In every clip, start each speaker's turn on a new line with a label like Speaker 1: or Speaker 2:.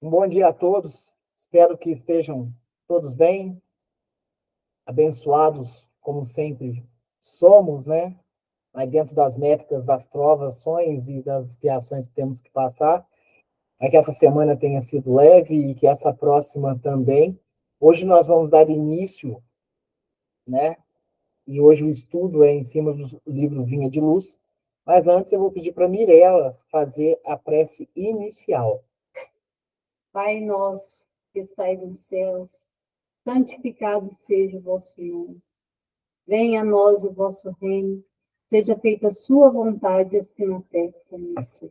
Speaker 1: Um bom dia a todos. Espero que estejam todos bem, abençoados, como sempre somos, né? Aí dentro das métricas, das provações e das expiações que temos que passar. É que essa semana tenha sido leve e que essa próxima também. Hoje nós vamos dar início, né? E hoje o estudo é em cima do livro Vinha de Luz. Mas antes eu vou pedir para a Mirella fazer a prece inicial.
Speaker 2: Pai nosso, que estais nos céus, santificado seja o vosso nome. Venha a nós o vosso reino, seja feita a sua vontade, assim na terra como no céu.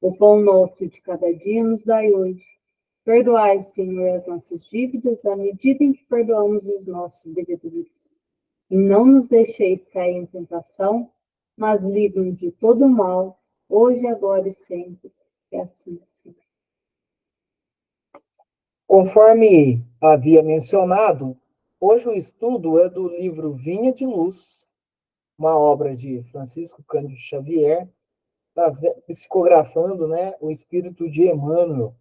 Speaker 2: O pão nosso de cada dia nos dai hoje. Perdoai, Senhor, as nossas dívidas, à medida em que perdoamos os nossos devedores. E não nos deixeis cair em tentação, mas livre-nos de todo mal, hoje, agora e sempre. É assim, Senhor.
Speaker 1: Conforme havia mencionado, hoje o estudo é do livro Vinha de Luz, uma obra de Francisco Cândido Xavier, psicografando, né, o espírito de Emmanuel.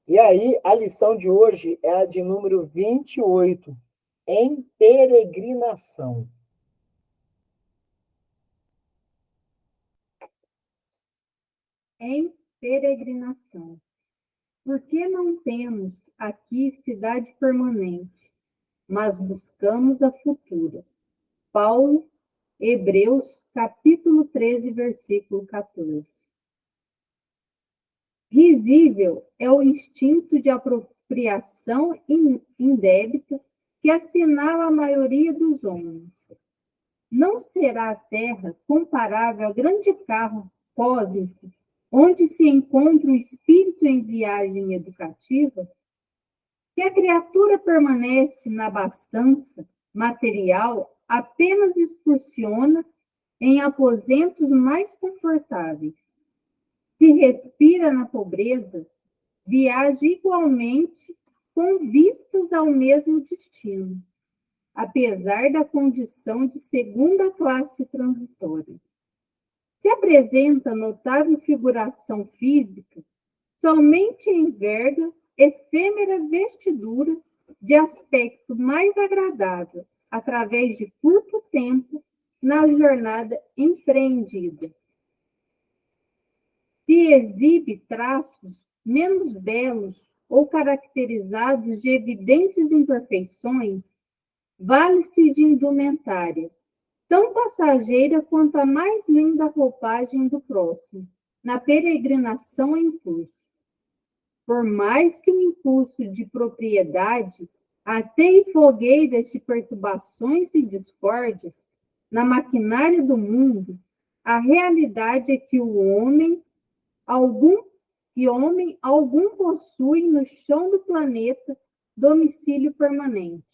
Speaker 1: E aí, a lição de hoje é a de número 28, em peregrinação.
Speaker 2: Em peregrinação. Porque não temos aqui cidade permanente, mas buscamos a futura. Paulo, Hebreus, capítulo 13, versículo 14. Risível é o instinto de apropriação indébita que assinala a maioria dos homens. Não será a terra comparável a grande carro cósmico onde se encontra o espírito em viagem educativa? Se a criatura permanece na abastança material, apenas excursiona em aposentos mais confortáveis. Se respira na pobreza, viaja igualmente com vistas ao mesmo destino, apesar da condição de segunda classe transitória. Se apresenta notável figuração física, somente enverga efêmera vestidura de aspecto mais agradável, através de curto tempo, na jornada empreendida. Se exibe traços menos belos ou caracterizados de evidentes imperfeições, vale-se de indumentária, tão passageira quanto a mais linda roupagem do próximo, na peregrinação em curso. Por mais que o impulso de propriedade ateie fogueiras de perturbações e discórdias na maquinária do mundo, a realidade é que homem algum possui no chão do planeta domicílio permanente.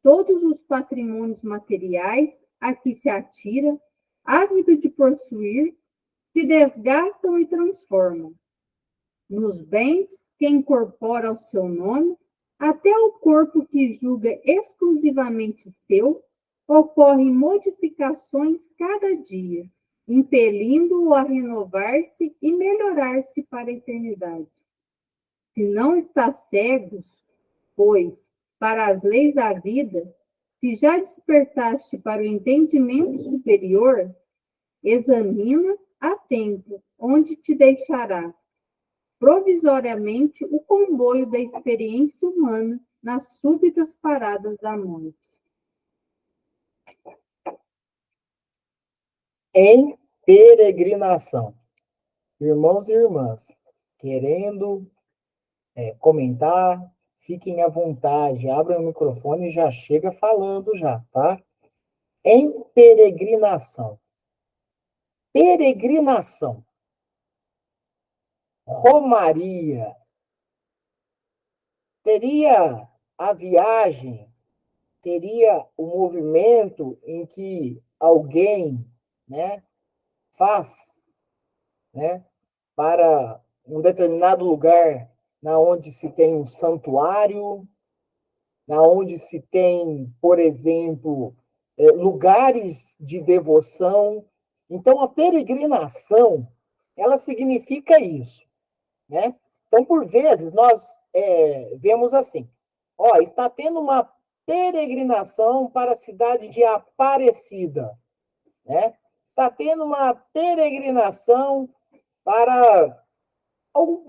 Speaker 2: Todos os patrimônios materiais a que se atira, ávido de possuir, se desgastam e transformam. Nos bens que incorpora ao seu nome, até o corpo que julga exclusivamente seu, ocorrem modificações cada dia, impelindo-o a renovar-se e melhorar-se para a eternidade. Se não está cegos, pois, para as leis da vida, se já despertaste para o entendimento superior, examina a tempo onde te deixará provisoriamente o comboio da experiência humana nas súbitas paradas da morte.
Speaker 1: Em peregrinação. Irmãos e irmãs, querendo comentar, fiquem à vontade, abram o microfone e já chega falando já, tá? Em peregrinação. Peregrinação. Romaria. Teria a viagem, teria o movimento em que alguém, né, faz, né, para um determinado lugar na onde se tem um santuário, na onde se tem, por exemplo, lugares de devoção. Então, a peregrinação, ela significa isso, né? Então, por vezes, nós vemos assim, ó, está tendo uma peregrinação para a cidade de Aparecida, né? Está tendo uma peregrinação para,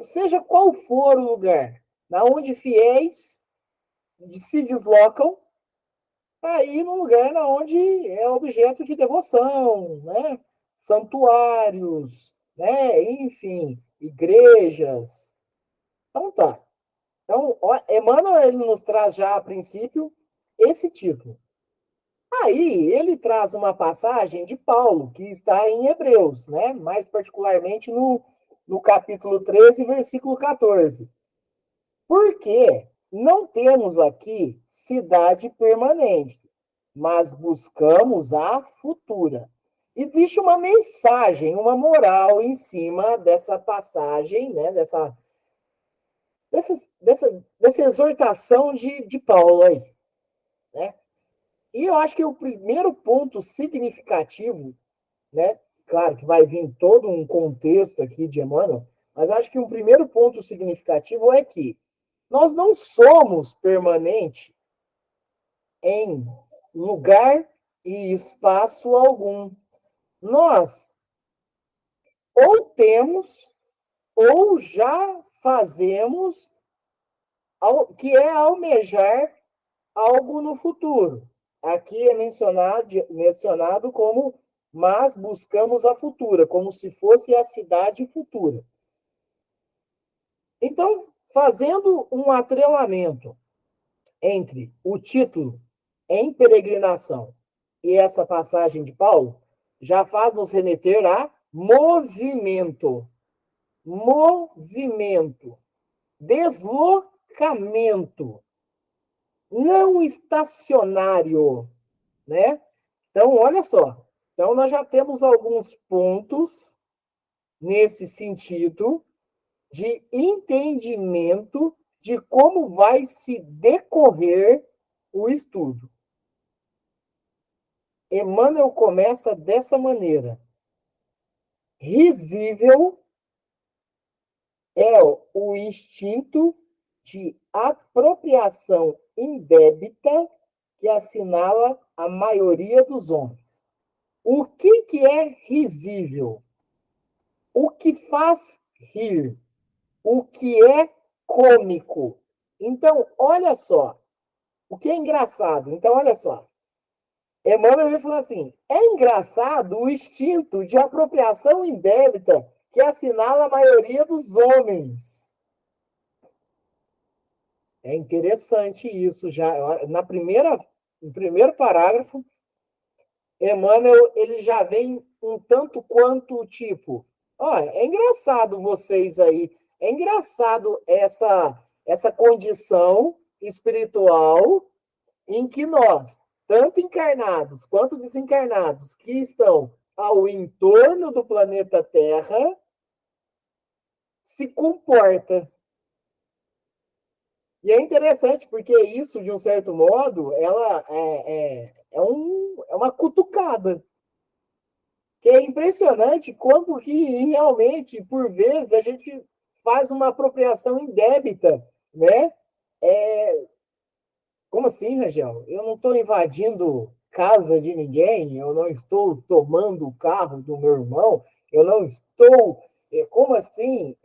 Speaker 1: seja qual for o lugar, na onde fiéis se deslocam para ir num lugar onde é objeto de devoção, né? Santuários, né? Enfim, igrejas. Então tá. Então, Emmanuel ele nos traz já a princípio esse título. Aí ele traz uma passagem de Paulo, que está em Hebreus, né? Mais particularmente no capítulo 13, versículo 14. Porque não temos aqui cidade permanente, mas buscamos a futura. Existe uma mensagem, uma moral em cima dessa passagem, né? Dessa exortação de Paulo aí, né? E eu acho que o primeiro ponto significativo, né? Claro que vai vir todo um contexto aqui de Emmanuel, mas acho que um primeiro ponto significativo é que nós não somos permanentes em lugar e espaço algum. Nós ou temos ou já fazemos que é almejar algo no futuro. Aqui é mencionado como mas buscamos a futura, como se fosse a cidade futura. Então, fazendo um atrelamento entre o título Em Peregrinação e essa passagem de Paulo, já faz nos remeter a movimento. Movimento. Deslocamento. Não estacionário, né? Então, olha só. Então, nós já temos alguns pontos nesse sentido de entendimento de como vai se decorrer o estudo. Emmanuel começa dessa maneira. Risível é o instinto de apropriação indébita que assinala a maioria dos homens. O que é risível? O que faz rir? O que é cômico? Então, olha só. O que é engraçado? Então, olha só. Emmanuel falou assim: é engraçado o instinto de apropriação indébita que assinala a maioria dos homens. É interessante isso já. No primeiro parágrafo, Emmanuel ele já vem um tanto quanto tipo, é engraçado vocês aí, é engraçado essa condição espiritual em que nós, tanto encarnados quanto desencarnados, que estão ao entorno do planeta Terra, se comporta. E é interessante porque isso, de um certo modo, ela é uma cutucada. Que é impressionante como que realmente, por vezes, a gente faz uma apropriação indébita, né? Como assim, Rangel? Eu não estou invadindo casa de ninguém, eu não estou tomando o carro do meu irmão, eu não estou. Como assim?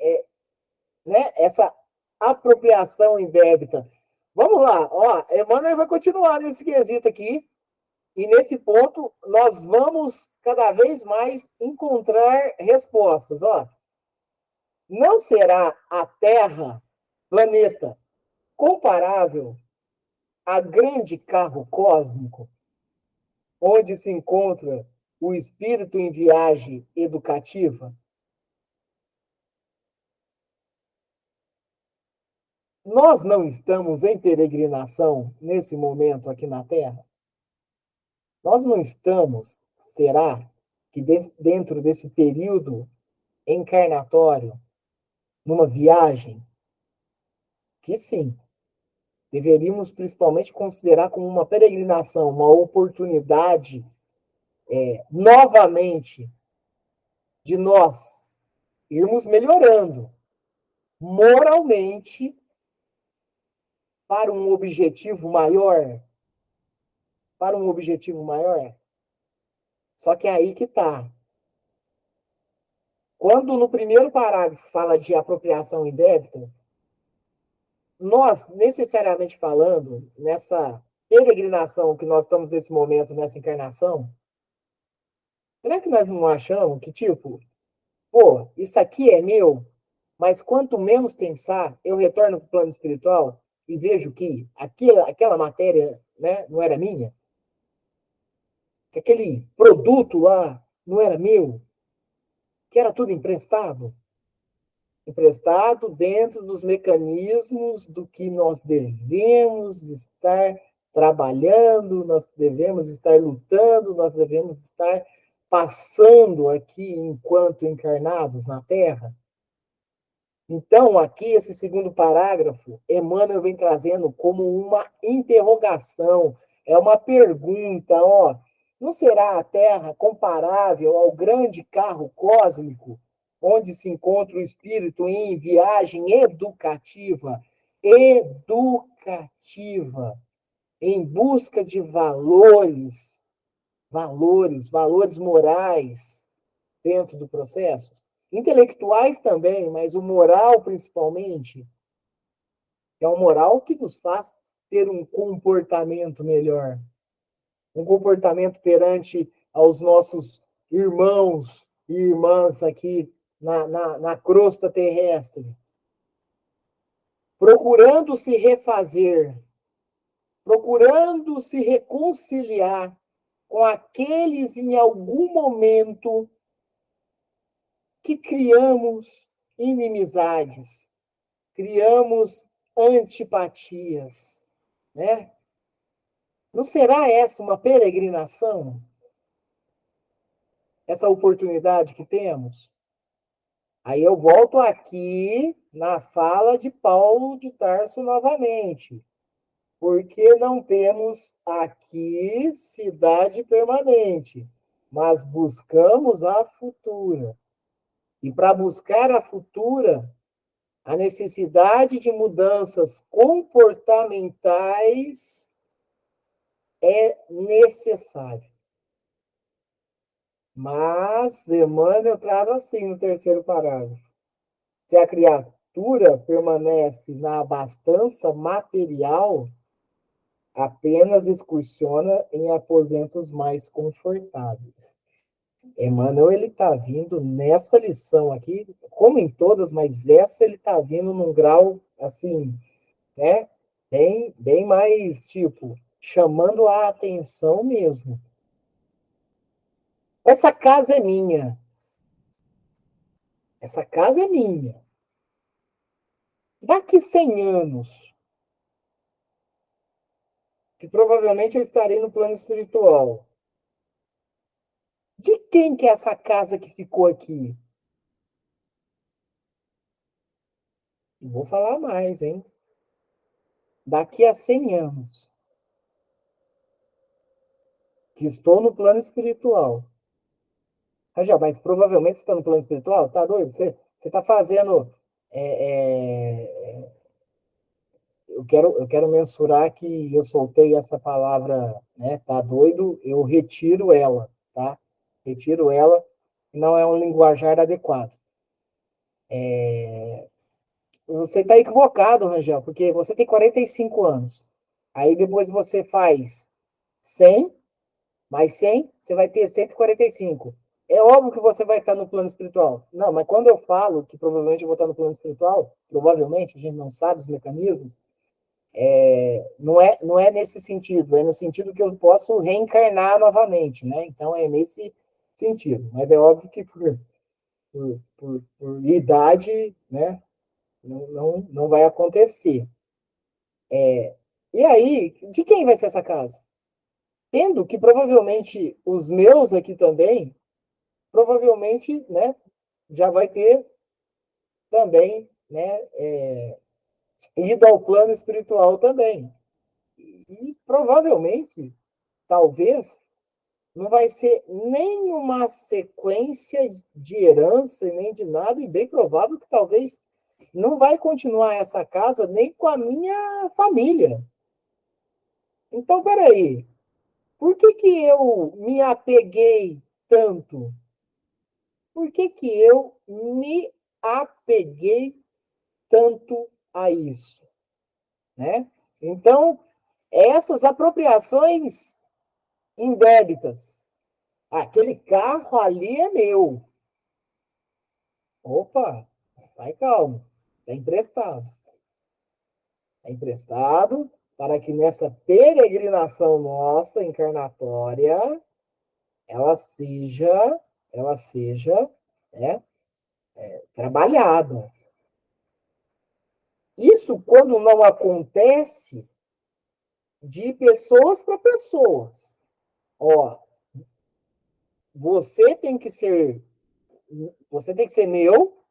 Speaker 1: Né? Essa apropriação indébita. Vamos lá, Emmanuel vai continuar nesse quesito aqui, e nesse ponto nós vamos cada vez mais encontrar respostas. Não será a Terra, planeta, comparável a grande carro cósmico, onde se encontra o espírito em viagem educativa? Nós não estamos em peregrinação nesse momento aqui na Terra? Nós não estamos, será que dentro desse período encarnatório, numa viagem? Que sim, deveríamos principalmente considerar como uma peregrinação, uma oportunidade novamente de nós irmos melhorando, moralmente para um objetivo maior, para um objetivo maior. Só que é aí que está. Quando no primeiro parágrafo fala de apropriação indébita, nós, necessariamente falando, nessa peregrinação que nós estamos nesse momento, nessa encarnação, será que nós não achamos que, tipo, pô, isso aqui é meu, mas quanto menos pensar, eu retorno para o plano espiritual e vejo que aquela matéria, né, não era minha, que aquele produto lá não era meu, que era tudo emprestado? Emprestado dentro dos mecanismos do que nós devemos estar trabalhando, nós devemos estar lutando, nós devemos estar passando aqui enquanto encarnados na Terra. Então, aqui, esse segundo parágrafo, Emmanuel vem trazendo como uma interrogação, é uma pergunta, ó, não será a Terra comparável ao grande carro cósmico, onde se encontra o espírito em viagem educativa, em busca de valores morais dentro do processo? Intelectuais também, mas o moral principalmente, é o moral que nos faz ter um comportamento melhor, um comportamento perante aos nossos irmãos e irmãs aqui na crosta terrestre, procurando se refazer, procurando se reconciliar com aqueles em algum momento que criamos inimizades, criamos antipatias, né? Não será essa uma peregrinação? Essa oportunidade que temos? Aí eu volto aqui na fala de Paulo de Tarso novamente. Porque não temos aqui cidade permanente, mas buscamos a futura. E para buscar a futura, a necessidade de mudanças comportamentais é necessária. Mas Emmanuel traz assim no terceiro parágrafo. Se a criatura permanece na abastança material, apenas excursiona em aposentos mais confortáveis. Emmanuel, ele está vindo nessa lição aqui, como em todas, mas essa ele está vindo num grau, assim, né? Bem mais, tipo, chamando a atenção mesmo. Essa casa é minha. Essa casa é minha. Daqui 100 anos, que provavelmente eu estarei no plano espiritual. De quem que é essa casa que ficou aqui? Vou falar mais, hein? Daqui a 100 anos, que estou no plano espiritual. Já, mas provavelmente você está no plano espiritual? Tá doido? Você está fazendo. Eu quero mensurar que eu soltei essa palavra, né? Tá doido? Eu retiro ela, tá? Retiro ela, não é um linguajar adequado. Você está equivocado, Rangel, porque você tem 45 anos. Aí depois você faz 100, mais 100, você vai ter 145. É óbvio que você vai estar no plano espiritual. Não, mas quando eu falo que provavelmente eu vou estar no plano espiritual, provavelmente, a gente não sabe os mecanismos, não é nesse sentido, é no sentido que eu posso reencarnar novamente, né? Então é nesse sentido. Mas é óbvio que por idade, né, não vai acontecer. E aí, de quem vai ser essa casa? Tendo que provavelmente os meus aqui também, provavelmente, né, já vai ter também, né, ido ao plano espiritual também. E provavelmente, talvez, não vai ser nem uma sequência de herança e nem de nada, e bem provável que talvez não vai continuar essa casa nem com a minha família. Então, peraí, por que que eu me apeguei tanto? Por que que eu me apeguei tanto a isso, né? Então, essas apropriações indébitas, aquele carro ali é meu. Opa, vai calmo, é emprestado. É emprestado para que nessa peregrinação nossa encarnatória ela seja, né, trabalhada. Isso quando não acontece de pessoas para pessoas. Ó, você tem que ser, você tem que ser meu.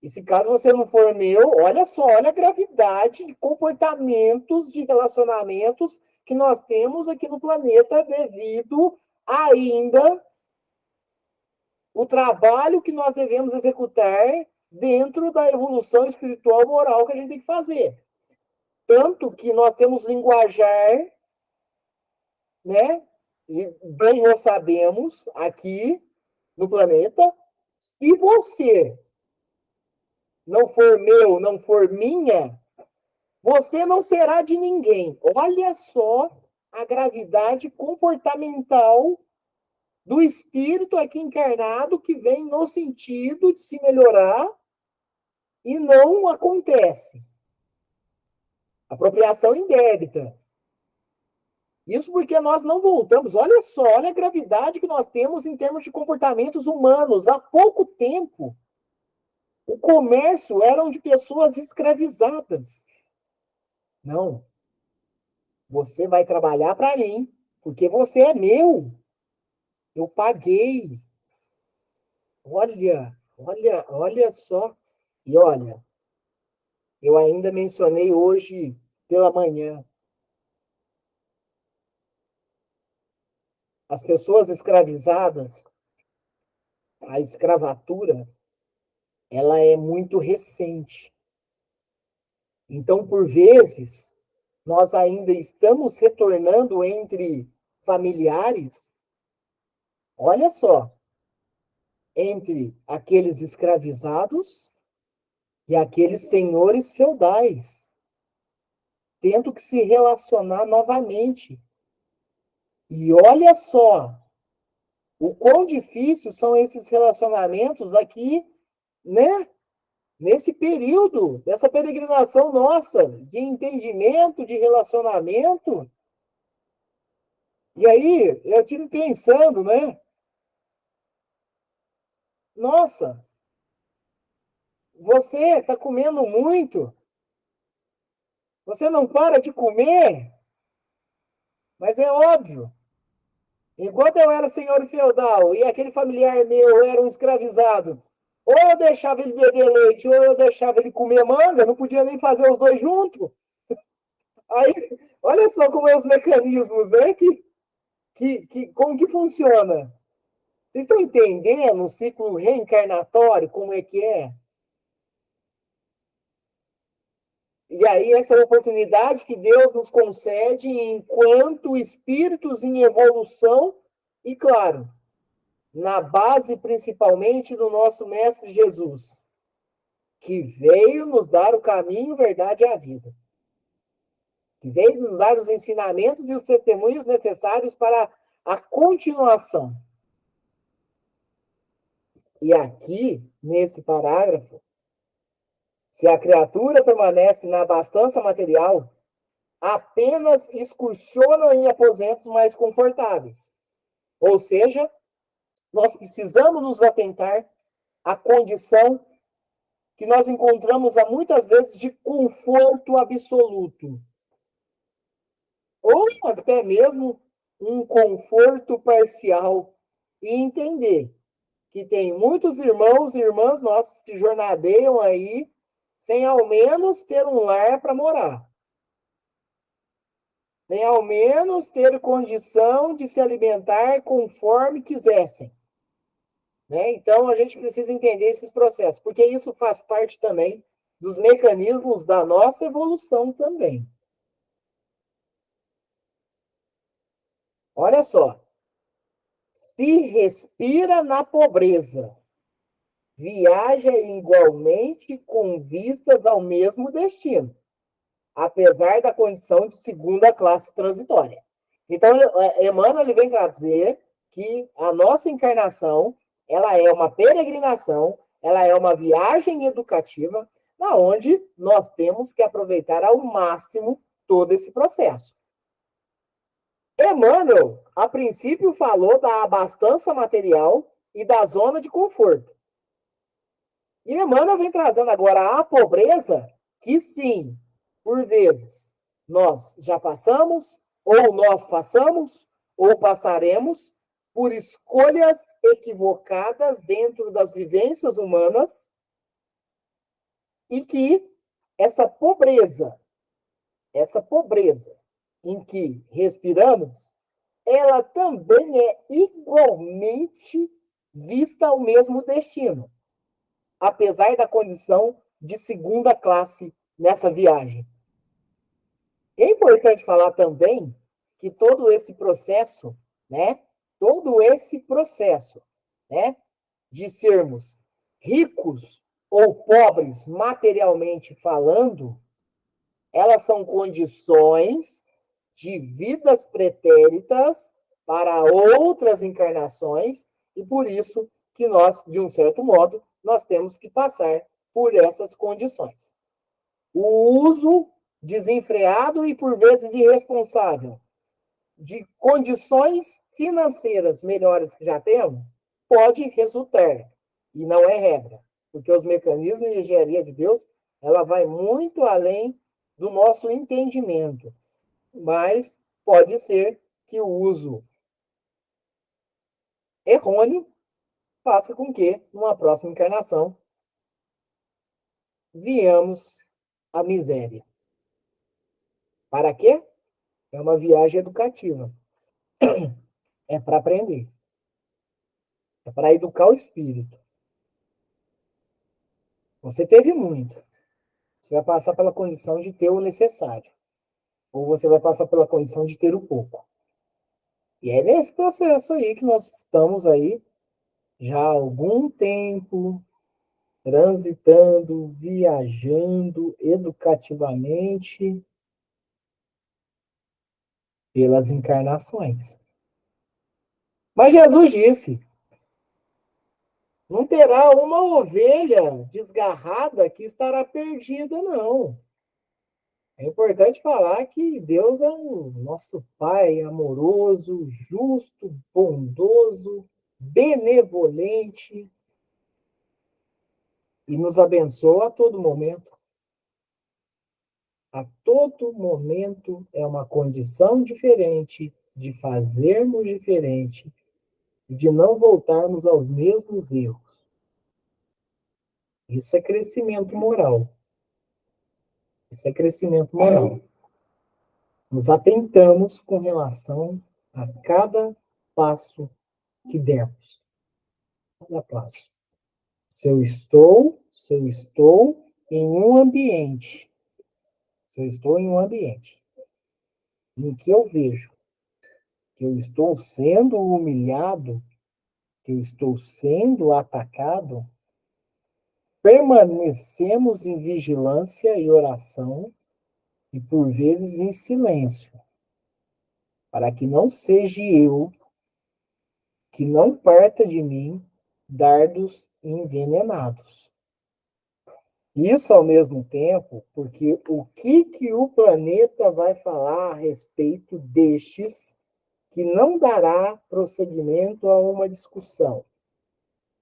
Speaker 1: E se caso você não for meu, olha só, olha a gravidade de comportamentos, de relacionamentos que nós temos aqui no planeta devido ainda o trabalho que nós devemos executar dentro da evolução espiritual moral que a gente tem que fazer. Tanto que nós temos linguajar, né? E bem nós sabemos aqui no planeta. Se você não for meu, não for minha, você não será de ninguém. Olha só a gravidade comportamental do espírito aqui encarnado que vem no sentido de se melhorar e não acontece. Apropriação indébita. Isso porque nós não voltamos. Olha só, olha a gravidade que nós temos em termos de comportamentos humanos. Há pouco tempo, o comércio era de pessoas escravizadas. Não. Você vai trabalhar para mim, porque você é meu. Eu paguei. Olha só. E olha, eu ainda mencionei hoje pela manhã. As pessoas escravizadas, a escravatura, ela é muito recente. Então, por vezes, nós ainda estamos retornando entre familiares, olha só, entre aqueles escravizados e aqueles senhores feudais, tendo que se relacionar novamente. E olha só, o quão difícil são esses relacionamentos aqui, né? Nesse período, dessa peregrinação nossa, de entendimento, de relacionamento. E aí, eu estive pensando, né? Nossa, você está comendo muito, você não para de comer, mas é óbvio. Enquanto eu era senhor feudal e aquele familiar meu era um escravizado, ou eu deixava ele beber leite, ou eu deixava ele comer manga, não podia nem fazer os dois juntos. Aí, olha só como é os mecanismos, né? Como que funciona? Vocês estão entendendo o ciclo reencarnatório, como é que é? E aí, essa é a oportunidade que Deus nos concede enquanto espíritos em evolução, e claro, na base principalmente do nosso Mestre Jesus, que veio nos dar o caminho, verdade e a vida. Que veio nos dar os ensinamentos e os testemunhos necessários para a continuação. E aqui, nesse parágrafo, se a criatura permanece na abastança material, apenas excursiona em aposentos mais confortáveis. Ou seja, nós precisamos nos atentar à condição que nós encontramos há muitas vezes de conforto absoluto. Ou até mesmo um conforto parcial. E entender que tem muitos irmãos e irmãs nossas que jornadeiam aí sem ao menos ter um lar para morar. Sem ao menos ter condição de se alimentar conforme quisessem. Né? Então, a gente precisa entender esses processos, porque isso faz parte também dos mecanismos da nossa evolução também. Olha só. Se respira na pobreza, viaja igualmente com vistas ao mesmo destino, apesar da condição de segunda classe transitória. Então, Emmanuel ele vem trazer que a nossa encarnação ela é uma peregrinação, ela é uma viagem educativa, na onde nós temos que aproveitar ao máximo todo esse processo. Emmanuel, a princípio, falou da abastança material e da zona de conforto. E Emmanuel vem trazendo agora a pobreza, que sim, por vezes, nós já passamos, ou nós passamos, ou passaremos, por escolhas equivocadas dentro das vivências humanas, e que essa pobreza em que respiramos, ela também é igualmente vista ao mesmo destino, apesar da condição de segunda classe nessa viagem. É importante falar também que todo esse processo, né, de sermos ricos ou pobres materialmente falando, elas são condições de vidas pretéritas para outras encarnações, e por isso que nós, de um certo modo, nós temos que passar por essas condições. O uso desenfreado e, por vezes, irresponsável de condições financeiras melhores que já temos pode resultar, e não é regra, porque os mecanismos de engenharia de Deus, ela vai muito além do nosso entendimento, mas pode ser que o uso errôneo faça com que, numa próxima encarnação, viemos à miséria. Para quê? É uma viagem educativa. É para aprender. É para educar o espírito. Você teve muito. Você vai passar pela condição de ter o necessário. Ou você vai passar pela condição de ter o pouco. E é nesse processo aí que nós estamos aí já há algum tempo transitando, viajando educativamente pelas encarnações. Mas Jesus disse: não terá uma ovelha desgarrada que estará perdida, não. É importante falar que Deus é o nosso Pai amoroso, justo, bondoso, benevolente e nos abençoa a todo momento. A todo momento é uma condição diferente de fazermos diferente e de não voltarmos aos mesmos erros. Isso é crescimento moral. Isso é crescimento moral. Nos atentamos com relação a cada passo que demos. Cada passo. Se eu estou em um ambiente, em que eu vejo que eu estou sendo humilhado, que eu estou sendo atacado, permanecemos em vigilância e oração, e por vezes em silêncio, para que não seja eu, que não parta de mim dardos envenenados. Isso ao mesmo tempo, porque o que o planeta vai falar a respeito destes que não dará prosseguimento a uma discussão,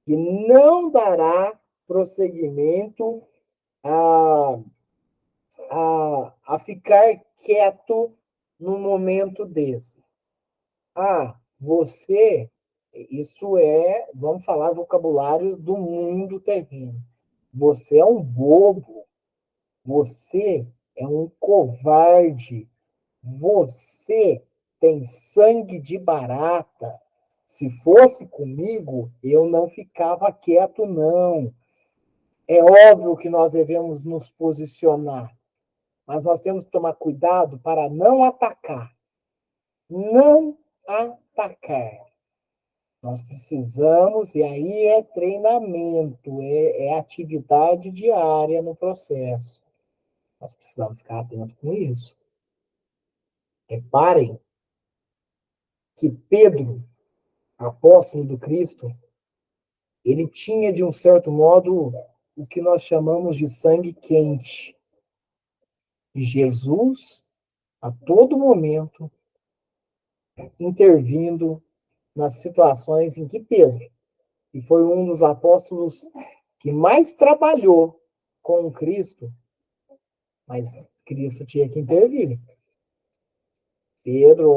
Speaker 1: que não dará prosseguimento a, a ficar quieto num momento desse. Ah, você, isso é, vamos falar vocabulários do mundo terreno. Você é um bobo, você é um covarde, você tem sangue de barata. Se fosse comigo, eu não ficava quieto, não. É óbvio que nós devemos nos posicionar, mas nós temos que tomar cuidado para não atacar. Não atacar. Nós precisamos, e aí é treinamento, é atividade diária no processo. Nós precisamos ficar atentos com isso. Reparem que Pedro, apóstolo do Cristo, ele tinha, de um certo modo, o que nós chamamos de sangue quente. E Jesus, a todo momento, intervindo nas situações em que Pedro, que foi um dos apóstolos que mais trabalhou com Cristo, mas Cristo tinha que intervir. Pedro,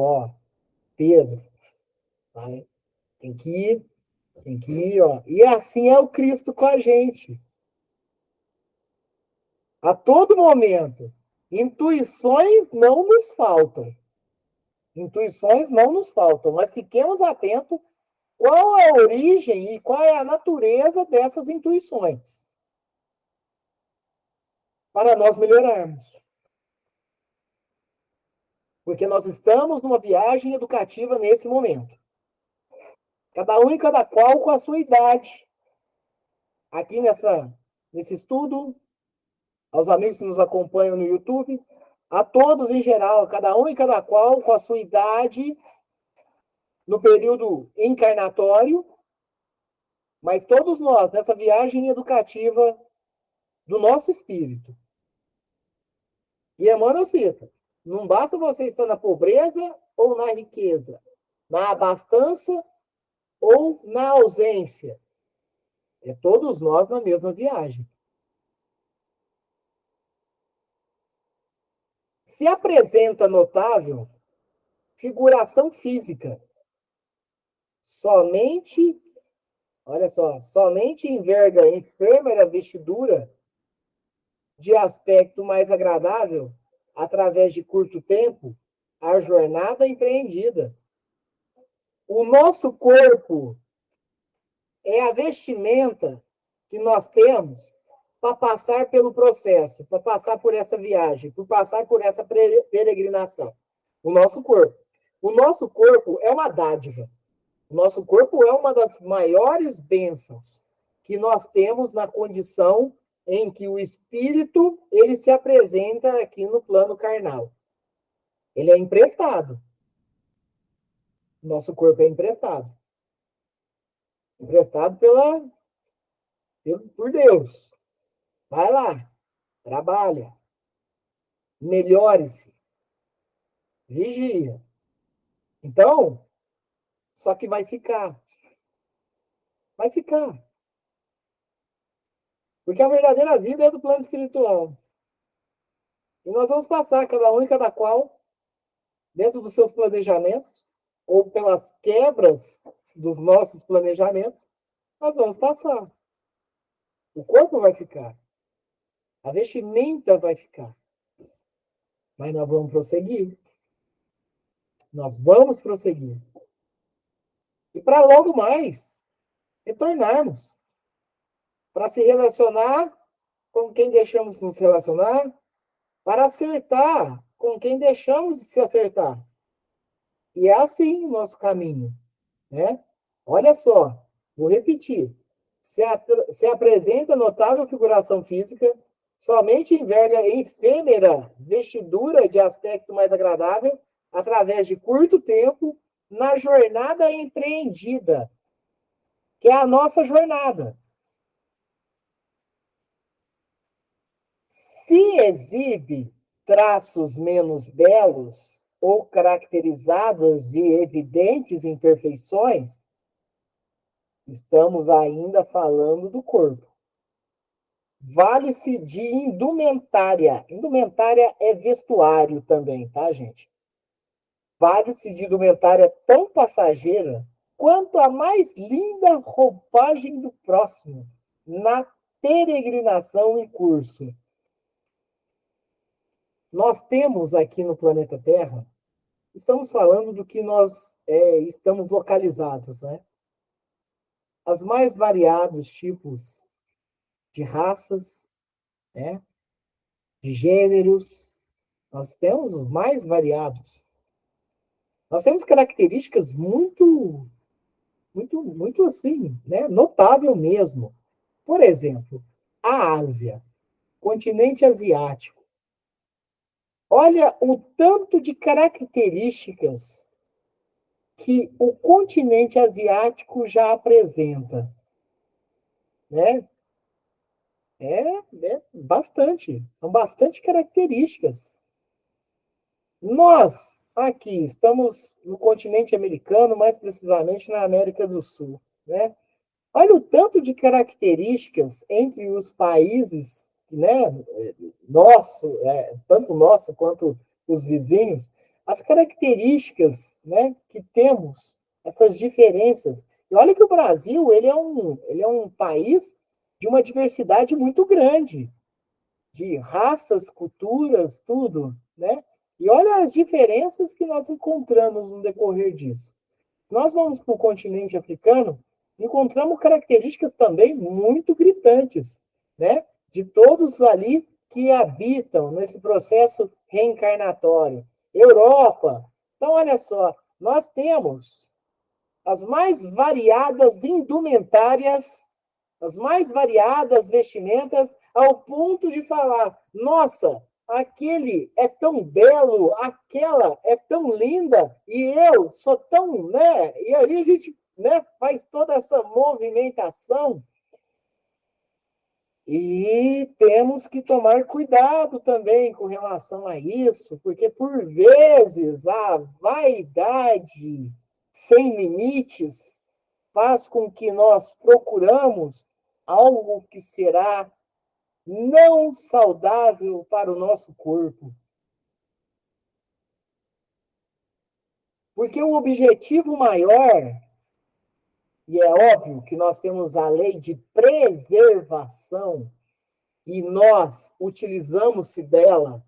Speaker 1: vai, tem que ir, ó. E assim é o Cristo com a gente. A todo momento. Intuições não nos faltam. Intuições não nos faltam, mas fiquemos atentos qual é a origem e qual é a natureza dessas intuições, para nós melhorarmos. Porque nós estamos numa viagem educativa nesse momento. Cada um e cada qual com a sua idade. Aqui nesse estudo, aos amigos que nos acompanham no YouTube, a todos em geral, cada um e cada qual com a sua idade, no período encarnatório, mas todos nós nessa viagem educativa do nosso espírito. E Emmanuel cita, não basta você estar na pobreza ou na riqueza, na abastança ou na ausência. É todos nós na mesma viagem. Se apresenta notável figuração física. Somente, olha só, somente enverga efêmera vestidura de aspecto mais agradável, através de curto tempo, a jornada empreendida. O nosso corpo é a vestimenta que nós temos para passar pelo processo, para passar por essa viagem, para passar por essa peregrinação. O nosso corpo. O nosso corpo é uma dádiva. O nosso corpo é uma das maiores bênçãos que nós temos na condição em que o espírito ele se apresenta aqui no plano carnal. Ele é emprestado. Nosso corpo é emprestado. Emprestado por Deus. Vai lá, trabalha, melhore-se, vigia. Então, só que vai ficar. Vai ficar. Porque a verdadeira vida é do plano espiritual. E nós vamos passar, cada um e cada qual, dentro dos seus planejamentos, ou pelas quebras dos nossos planejamentos, nós vamos passar. O corpo vai ficar. A vestimenta vai ficar. Mas nós vamos prosseguir. Nós vamos prosseguir. E para logo mais, retornarmos. Para se relacionar com quem deixamos de nos relacionar, para acertar com quem deixamos de se acertar. E é assim o nosso caminho, né? Olha só, vou repetir. Se apresenta notável figuração física, somente enverga efêmera vestidura de aspecto mais agradável, através de curto tempo, na jornada empreendida, que é a nossa jornada. Se exibe traços menos belos ou caracterizados de evidentes imperfeições, estamos ainda falando do corpo. Vale-se de indumentária. Indumentária é vestuário também, tá, gente? Vale-se de indumentária tão passageira quanto a mais linda roupagem do próximo, na peregrinação em curso. Nós temos aqui no planeta Terra, estamos falando do que nós estamos localizados, né? As mais variados tipos de raças, né? De gêneros. Nós temos os mais variados. Nós temos características muito assim, né? Notável mesmo. Por exemplo, a Ásia, continente asiático. Olha o tanto de características que o continente asiático já apresenta, né? É bastante, são bastante características. Nós, aqui, estamos no continente americano, mais precisamente na América do Sul, né? Olha o tanto de características entre os países, né? Nosso, tanto nosso quanto os vizinhos, as características, né, que temos, essas diferenças. E olha que o Brasil, ele é um país de uma diversidade muito grande, de raças, culturas, tudo, né? E olha as diferenças que nós encontramos no decorrer disso. Nós vamos para o continente africano, encontramos características também muito gritantes, né? De todos ali que habitam nesse processo reencarnatório. Europa. Então, olha só, nós temos as mais variadas indumentárias, as mais variadas vestimentas, ao ponto de falar: nossa, aquele é tão belo, aquela é tão linda, e eu sou tão, né? E aí a gente, né, faz toda essa movimentação. E temos que tomar cuidado também com relação a isso, porque por vezes a vaidade sem limites faz com que nós procuramos algo que será não saudável para o nosso corpo. Porque o objetivo maior, e é óbvio que nós temos a lei de preservação, e nós utilizamos-se dela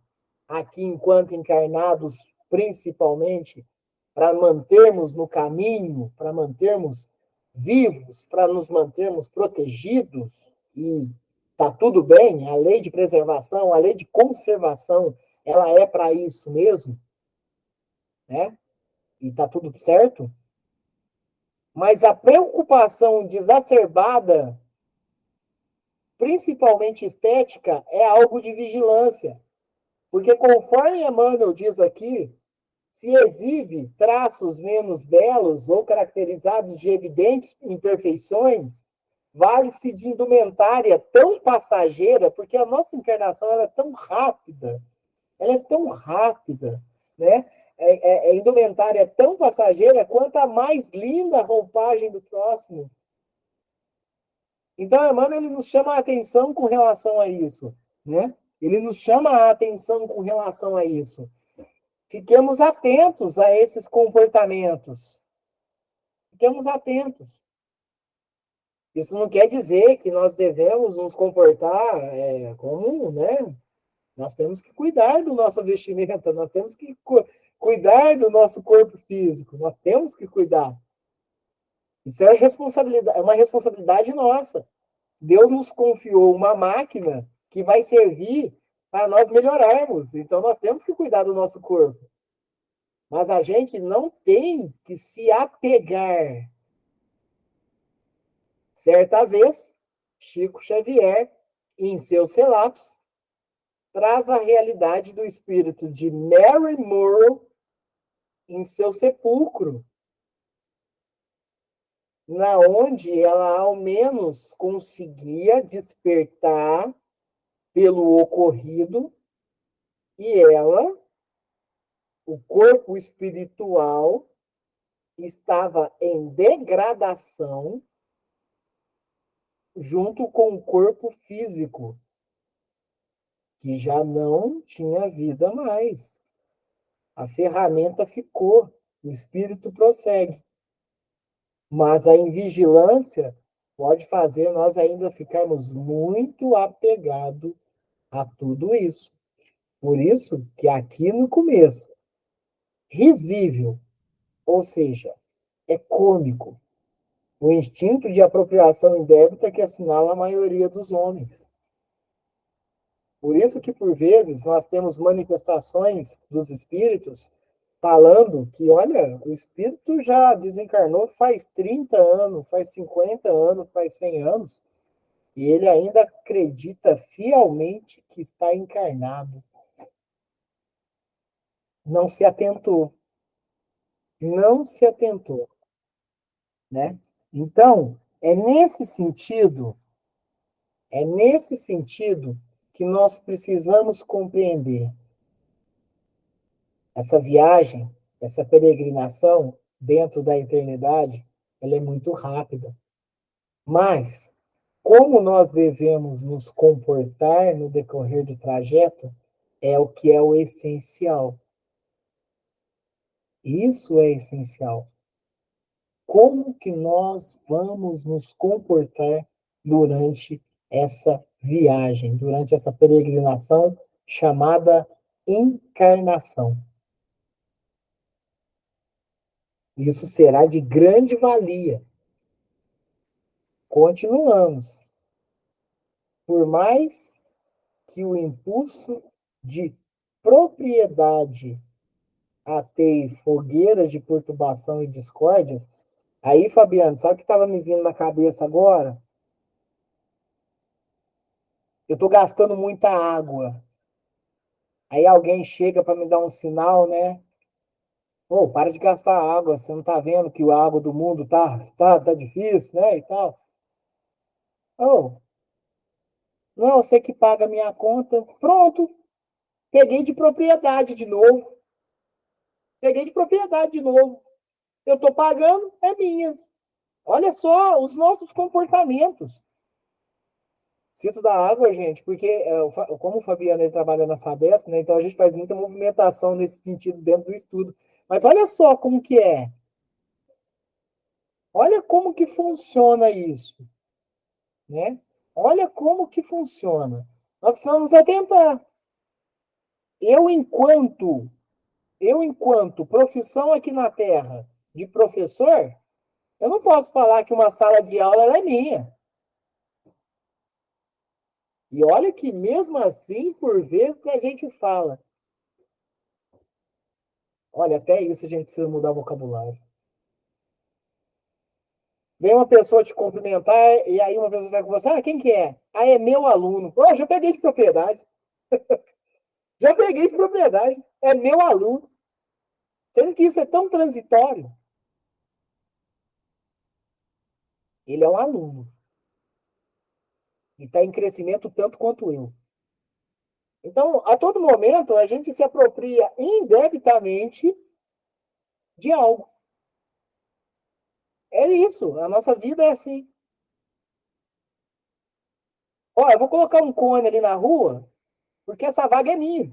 Speaker 1: aqui enquanto encarnados, principalmente, para mantermos no caminho, para mantermos vivos, para nos mantermos protegidos, e tá tudo bem, a lei de preservação, a lei de conservação, ela é para isso mesmo, né? E tá tudo certo. Mas a preocupação exacerbada, principalmente estética, é algo de vigilância. Porque conforme Emmanuel diz aqui, se exibe traços menos belos ou caracterizados de evidentes imperfeições, vale-se de indumentária tão passageira, porque a nossa encarnação ela é tão rápida, né? Indumentária tão passageira quanto a mais linda roupagem do próximo. Então, Emmanuel, ele nos chama a atenção com relação a isso, né? Ele nos chama a atenção com relação a isso. Fiquemos atentos a esses comportamentos. Fiquemos atentos. Isso não quer dizer que nós devemos nos comportar como, né? Nós temos que cuidar do nosso vestimenta, nós temos que cuidar do nosso corpo físico, nós temos que cuidar. Isso é uma responsabilidade nossa. Deus nos confiou uma máquina que vai servir para nós melhorarmos. Então, nós temos que cuidar do nosso corpo. Mas a gente não tem que se apegar. Certa vez, Chico Xavier, em seus relatos, traz a realidade do espírito de Mary Moore em seu sepulcro, na onde ela ao menos conseguia despertar pelo ocorrido e ela, o corpo espiritual, estava em degradação junto com o corpo físico, que já não tinha vida mais. A ferramenta ficou, o espírito prossegue. Mas a invigilância pode fazer nós ainda ficarmos muito apegados a tudo isso. Por isso que aqui no começo, risível, ou seja, é cômico, O instinto de apropriação indébita que assinala a maioria dos homens. Por isso que, por vezes, nós temos manifestações dos espíritos falando que, olha, o espírito já desencarnou faz 30 anos, faz 50 anos, faz 100 anos, e ele ainda acredita fielmente que está encarnado. Não se atentou. Não se atentou, né? Então, é nesse sentido que nós precisamos compreender essa viagem, essa peregrinação dentro da eternidade, ela é muito rápida. Mas como nós devemos nos comportar no decorrer do trajeto é o que é o essencial. Isso é essencial. Como que nós vamos nos comportar durante essa viagem, durante essa peregrinação chamada encarnação? Isso será de grande valia. Continuamos. Por mais que o impulso de propriedade ateie fogueiras de perturbação e discórdias, aí, Fabiano, sabe o que estava me vindo na cabeça agora? Eu estou gastando muita água. Aí alguém chega para me dar um sinal, né? Pô, para de gastar água, você não está vendo que a água do mundo tá difícil, né? E tal. Oh, não, você que paga a minha conta. Pronto, peguei de propriedade de novo. Peguei de propriedade de novo. Eu estou pagando, é minha. Olha só os nossos comportamentos. Cito da água, gente, porque como o Fabiano ele trabalha na Sabesp, né, então a gente faz muita movimentação nesse sentido dentro do estudo. Mas olha só como que é. Olha como que funciona isso, né? Olha como que funciona. Nós precisamos nos atentar. Eu, enquanto, eu, enquanto profissão aqui na Terra de professor, eu não posso falar que uma sala de aula é minha. E olha que mesmo assim, por vezes, a gente fala. Olha, até isso a gente precisa mudar o vocabulário. Vem uma pessoa te cumprimentar e aí uma pessoa vai com você, quem que é? Ah, é meu aluno. Pô, já peguei de propriedade. Já peguei de propriedade. É meu aluno. Sendo que isso é tão transitório. Ele é um aluno. E está em crescimento tanto quanto eu. Então, a todo momento, a gente se apropria indebitamente de algo. É isso. A nossa vida é assim. Ó, eu vou colocar um cone ali na rua, porque essa vaga é minha.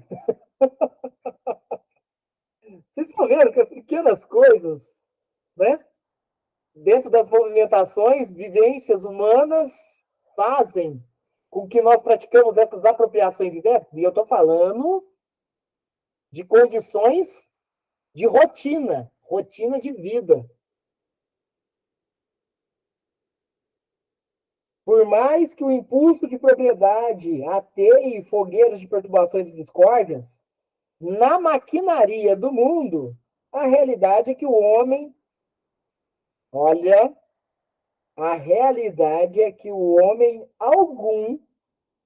Speaker 1: Vocês estão vendo que as pequenas coisas, né? Dentro das movimentações, vivências humanas fazem com que nós praticamos essas apropriações indébitas. E eu estou falando de condições de rotina, rotina de vida. Por mais que o impulso de propriedade ateie fogueiras de perturbações e discórdias, na maquinaria do mundo, a realidade é que o homem, olha, a realidade é que o homem algum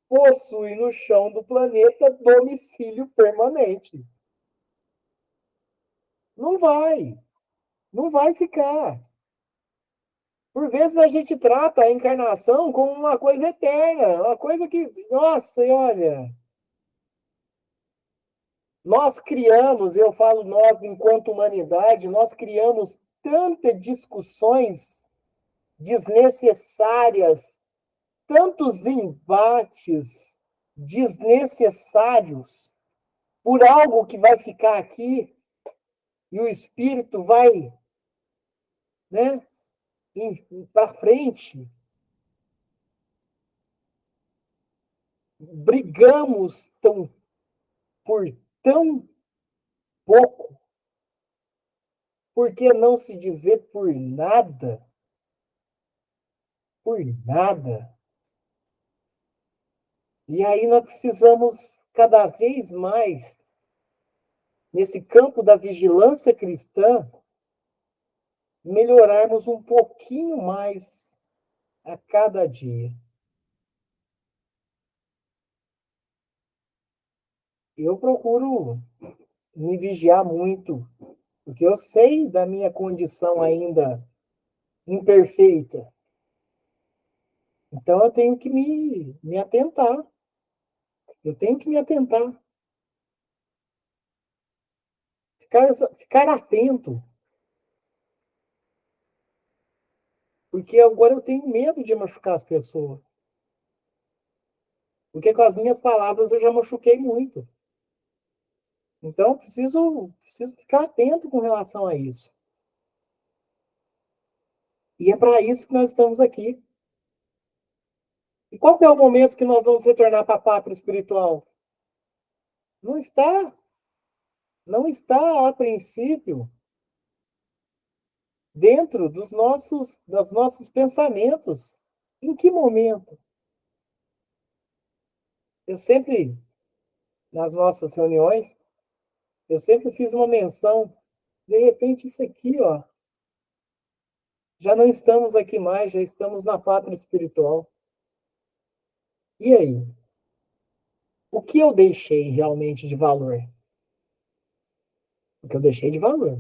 Speaker 1: possui no chão do planeta domicílio permanente. Não vai, não vai ficar. Por vezes a gente trata a encarnação como uma coisa eterna, uma coisa que, nossa, olha, nós criamos, eu falo nós enquanto humanidade, nós criamos tantas discussões desnecessárias, tantos embates desnecessários por algo que vai ficar aqui e o espírito vai, né, para frente. Brigamos por tão pouco, por que não se dizer por nada? por nada. E aí nós precisamos cada vez mais, nesse campo da vigilância cristã, melhorarmos um pouquinho mais a cada dia. Eu procuro me vigiar muito, porque eu sei da minha condição ainda imperfeita. Então eu tenho que me atentar. Eu tenho que me atentar. Ficar atento. Porque agora eu tenho medo de machucar as pessoas. Porque com as minhas palavras eu já machuquei muito. Então eu preciso ficar atento com relação a isso. E é para isso que nós estamos aqui. E qual que é o momento que nós vamos retornar para a pátria espiritual? Não está, não está a princípio dentro dos nossos pensamentos. Em que momento? Eu sempre, nas nossas reuniões, eu sempre fiz uma menção. De repente, isso aqui, ó, já não estamos aqui mais, já estamos na pátria espiritual. E aí? O que eu deixei realmente de valor? O que eu deixei de valor?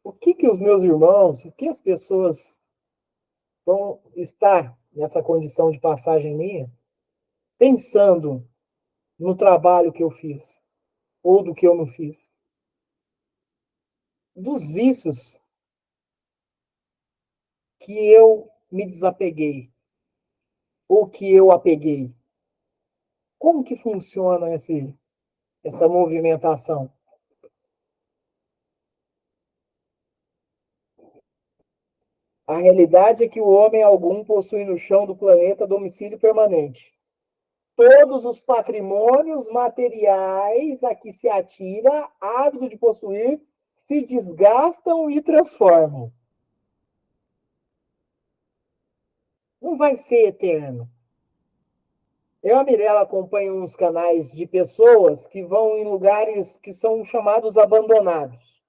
Speaker 1: O que os meus irmãos, o que as pessoas vão estar nessa condição de passagem minha, pensando no trabalho que eu fiz, ou do que eu não fiz? Dos vícios que eu me desapeguei, ou que eu apeguei. Como que funciona essa movimentação? A realidade é que o homem algum possui no chão do planeta domicílio permanente. Todos os patrimônios materiais a que se atira, ávido de possuir, se desgastam e transformam. Não vai ser eterno. Eu, a Mirella, acompanho uns canais de pessoas que vão em lugares que são chamados abandonados.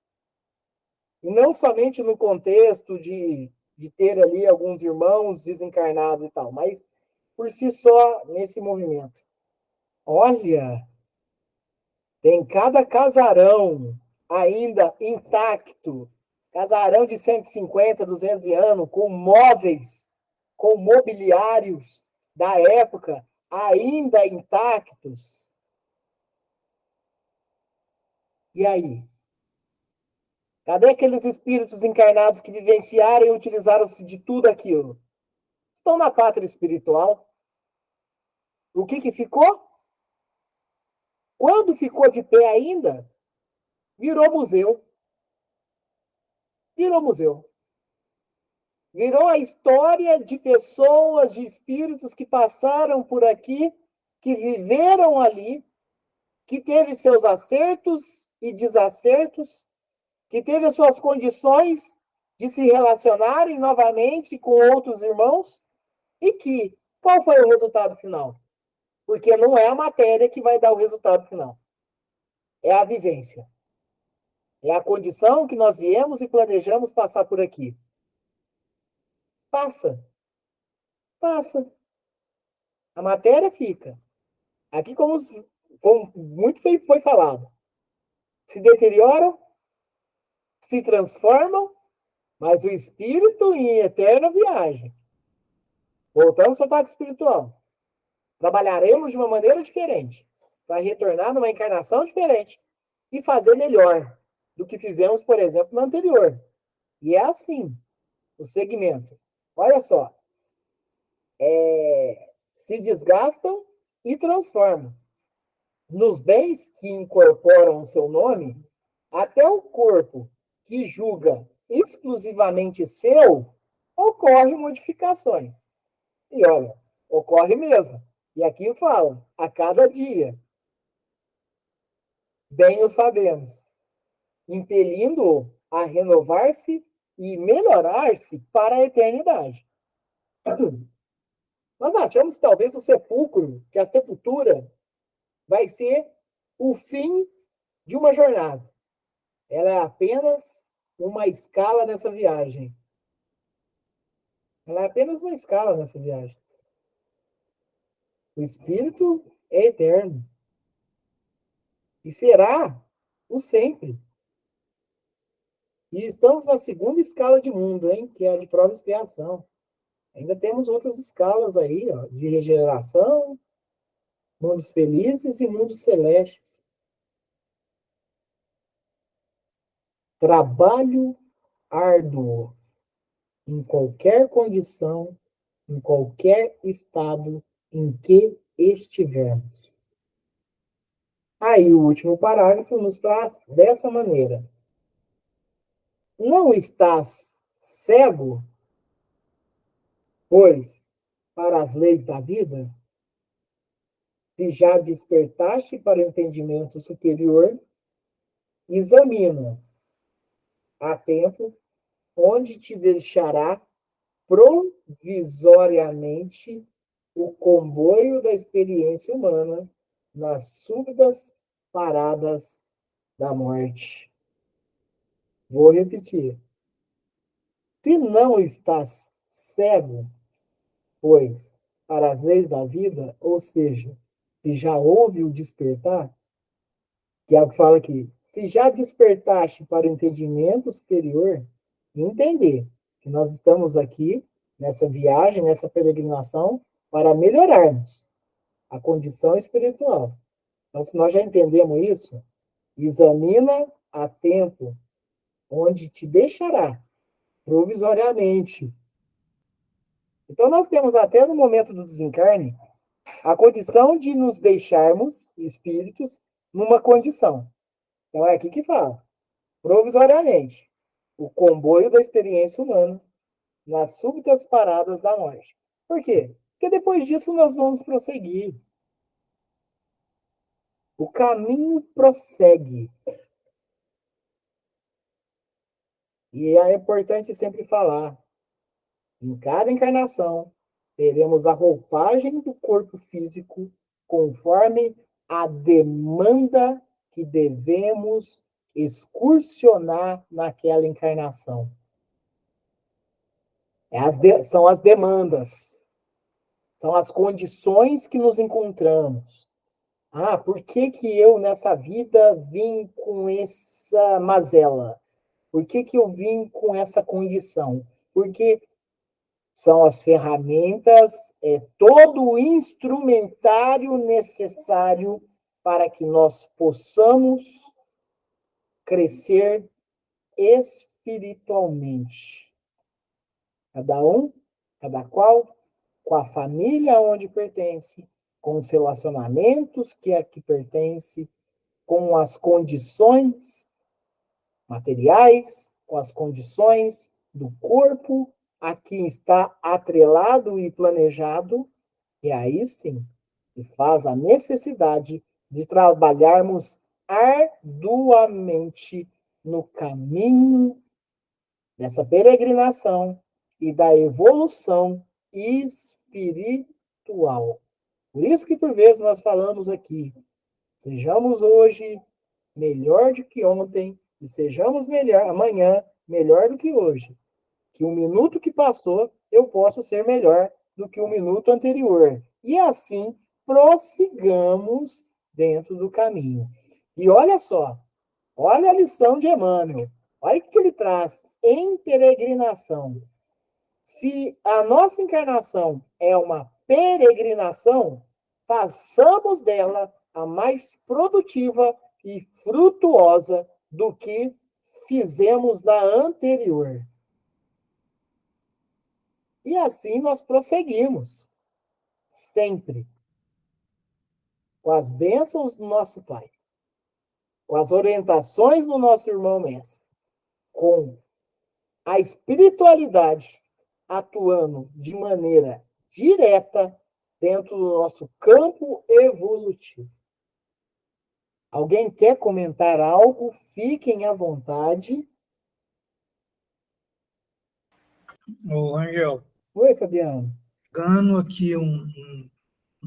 Speaker 1: E não somente no contexto de ter ali alguns irmãos desencarnados e tal, mas por si só nesse movimento. Olha, tem cada casarão ainda intacto, casarão de 150, 200 anos, com móveis, com mobiliários da época ainda intactos. E aí? Cadê aqueles espíritos encarnados que vivenciaram e utilizaram-se de tudo aquilo? Estão na pátria espiritual. O que ficou? Quando ficou de pé ainda, virou museu. Virou museu. Virou a história de pessoas, de espíritos que passaram por aqui, que viveram ali, que teve seus acertos e desacertos, que teve as suas condições de se relacionarem novamente com outros irmãos, e que, qual foi o resultado final? Porque não é a matéria que vai dar o resultado final. É a vivência. É a condição que nós viemos e planejamos passar por aqui. Passa. Passa. A matéria fica. Aqui, como muito foi falado, se deterioram, se transformam, mas o espírito em eterna viagem. Voltamos para a parte espiritual. Trabalharemos de uma maneira diferente, para retornar numa encarnação diferente e fazer melhor do que fizemos, por exemplo, no anterior. E é assim o segmento. Olha só. Se desgastam e transformam. Nos bens que incorporam o seu nome, até o corpo que julga exclusivamente seu, ocorre modificações. E olha, ocorre mesmo. E aqui fala, a cada dia. Bem o sabemos, impelindo-o a renovar-se e melhorar-se para a eternidade. Nós achamos que talvez o sepulcro, que a sepultura, vai ser o fim de uma jornada. Ela é apenas uma escala nessa viagem. Ela é apenas uma escala nessa viagem. O espírito é eterno. E será o sempre. E estamos na segunda escala de mundo, hein? Que é a de prova e expiação. Ainda temos outras escalas aí, ó, de regeneração, mundos felizes e mundos celestes. Trabalho árduo em qualquer condição, em qualquer estado em que estivermos. Aí o último parágrafo nos traz dessa maneira. Não estás cego, pois, para as leis da vida? Se já despertaste para o entendimento superior, examina a tempo onde te deixará provisoriamente o comboio da experiência humana nas súbitas paradas da morte. Vou repetir. Se não estás cego, pois, para as leis da vida, ou seja, se já houve o despertar, que é o que fala aqui, se já despertaste para o entendimento superior, entender que nós estamos aqui nessa viagem, nessa peregrinação, para melhorarmos a condição espiritual. Então, se nós já entendemos isso, examina a tempo onde te deixará provisoriamente. Então, nós temos até no momento do desencarne a condição de nos deixarmos espíritos numa condição. Então, é aqui que fala, provisoriamente, o comboio da experiência humana nas súbitas paradas da morte. Por quê? Porque depois disso nós vamos prosseguir. O caminho prossegue. E é importante sempre falar, em cada encarnação, teremos a roupagem do corpo físico conforme a demanda que devemos excursionar naquela encarnação. São as demandas, são as condições que nos encontramos. Ah, por que que eu nessa vida vim com essa mazela? Por que que eu vim com essa condição? Porque são as ferramentas, todo o instrumentário necessário para que nós possamos crescer espiritualmente. Cada um, cada qual, com a família onde pertence, com os relacionamentos que aqui pertence, com as condições materiais, com as condições do corpo a que está atrelado e planejado, e aí sim se faz a necessidade de trabalharmos arduamente no caminho dessa peregrinação e da evolução espiritual. Por isso que por vezes nós falamos aqui, sejamos hoje melhor do que ontem e sejamos amanhã melhor do que hoje. Que um minuto que passou, eu posso ser melhor do que o minuto anterior. E assim prossigamos dentro do caminho. E olha só, olha a lição de Emmanuel. Olha o que ele traz em peregrinação. Se a nossa encarnação é uma peregrinação, façamos dela a mais produtiva e frutuosa do que fizemos na anterior. E assim nós prosseguimos, sempre, com as bênçãos do nosso Pai, com as orientações do nosso irmão mestre, com a espiritualidade atuando de maneira direta dentro do nosso campo evolutivo. Alguém quer comentar algo? Fiquem à vontade.
Speaker 3: Ô, Angel,
Speaker 1: Oi, Fabiano.
Speaker 3: pegando aqui um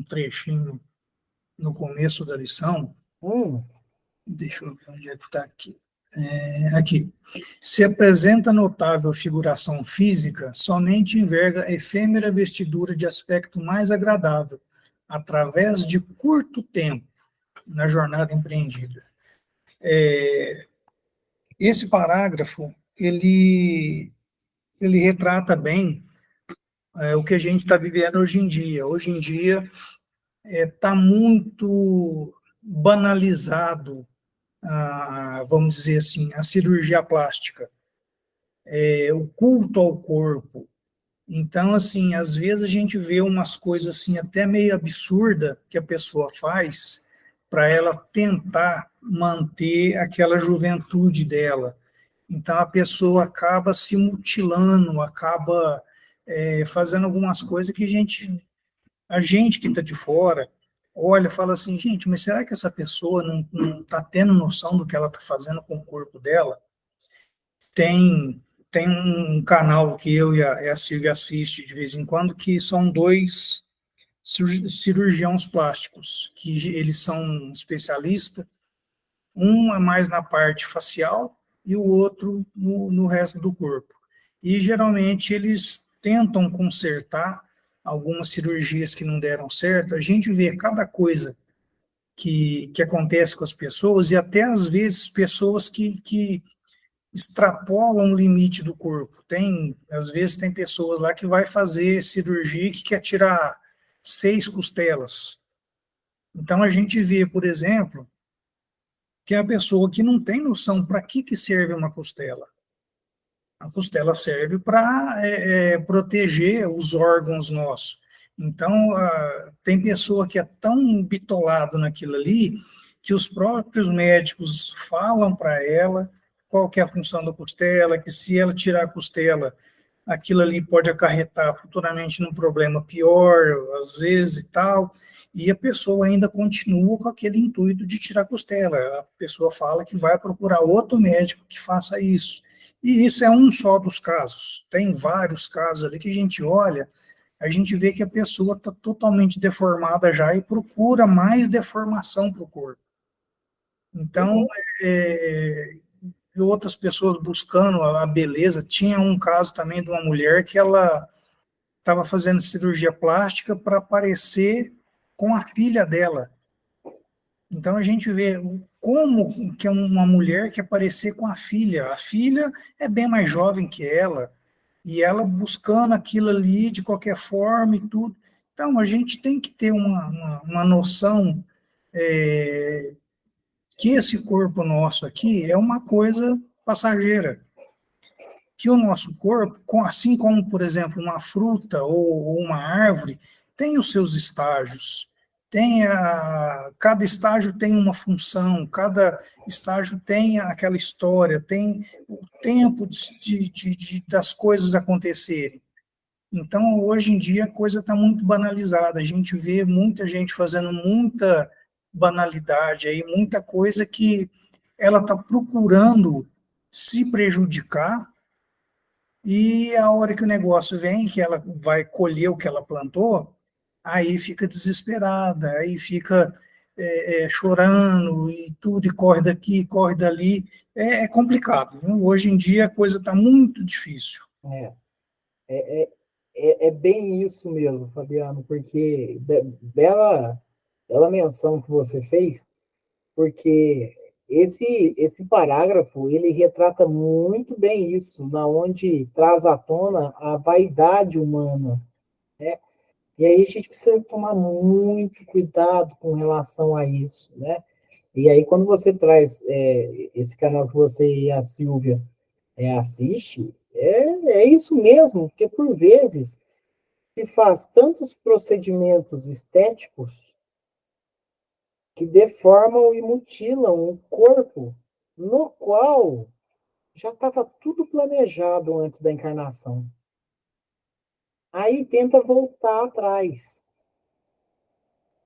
Speaker 3: trechinho no começo da lição,
Speaker 1: Hum,
Speaker 3: deixa eu ver onde é que está aqui. Aqui. Se apresenta notável figuração física, somente enverga efêmera vestidura de aspecto mais agradável, através de curto tempo na jornada empreendida. Esse parágrafo, ele retrata bem o que a gente está vivendo hoje em dia. Hoje em dia está muito banalizado, vamos dizer assim, a cirurgia plástica, o culto ao corpo. Então, assim, às vezes a gente vê umas coisas assim até meio absurda que a pessoa faz para ela tentar manter aquela juventude dela. Então a pessoa acaba se mutilando, acaba fazendo algumas coisas que a gente que está de fora olha e fala assim, gente, mas será que essa pessoa não está tendo noção do que ela está fazendo com o corpo dela? Tem um canal que eu e a Silvia assiste de vez em quando, que são dois cirurgiões plásticos, que eles são especialistas, um é mais na parte facial e o outro no resto do corpo. E geralmente eles tentam consertar algumas cirurgias que não deram certo. A gente vê cada coisa que acontece com as pessoas, e até às vezes pessoas que extrapolam o limite do corpo. Às vezes tem pessoas lá que vai fazer cirurgia e que quer tirar 6 costelas. Então a gente vê, por exemplo, que é a pessoa que não tem noção para que serve uma costela. A costela serve para proteger os órgãos nossos. Então, tem pessoa que é tão bitolado naquilo ali que os próprios médicos falam para ela qual que é a função da costela, que se ela tirar a costela, aquilo ali pode acarretar futuramente num problema pior, às vezes e tal, e a pessoa ainda continua com aquele intuito de tirar a costela. A pessoa fala que vai procurar outro médico que faça isso. E isso é um só dos casos. Tem vários casos ali que a gente olha, a gente vê que a pessoa está totalmente deformada já e procura mais deformação para o corpo. Então, é, outras pessoas buscando a beleza. Tinha um caso também de uma mulher que ela estava fazendo cirurgia plástica para parecer com a filha dela. Então a gente vê como que é uma mulher quer parecer com a filha. A filha é bem mais jovem que ela, e ela buscando aquilo ali de qualquer forma e tudo. Então a gente tem que ter uma noção que esse corpo nosso aqui é uma coisa passageira, que o nosso corpo, assim como, por exemplo, uma fruta ou uma árvore, tem os seus estágios. Cada estágio tem uma função, cada estágio tem aquela história, tem o tempo das coisas acontecerem. Então, hoje em dia, a coisa está muito banalizada. A gente vê muita gente fazendo muita banalidade aí, muita coisa que ela está procurando se prejudicar, e a hora que o negócio vem, que ela vai colher o que ela plantou, aí fica desesperada, aí fica chorando e tudo, e corre daqui, corre dali. É complicado, viu? Hoje em dia a coisa está muito difícil.
Speaker 1: é, é, é bem isso mesmo, Fabiano, porque bela menção que você fez, porque esse parágrafo ele retrata muito bem isso, na onde traz à tona a vaidade humana, né? E aí a gente precisa tomar muito cuidado com relação a isso, né? E aí quando você traz esse canal que você e a Silvia assiste, é isso mesmo, porque por vezes se faz tantos procedimentos estéticos que deformam e mutilam um corpo no qual já estava tudo planejado antes da encarnação. Aí tenta voltar atrás.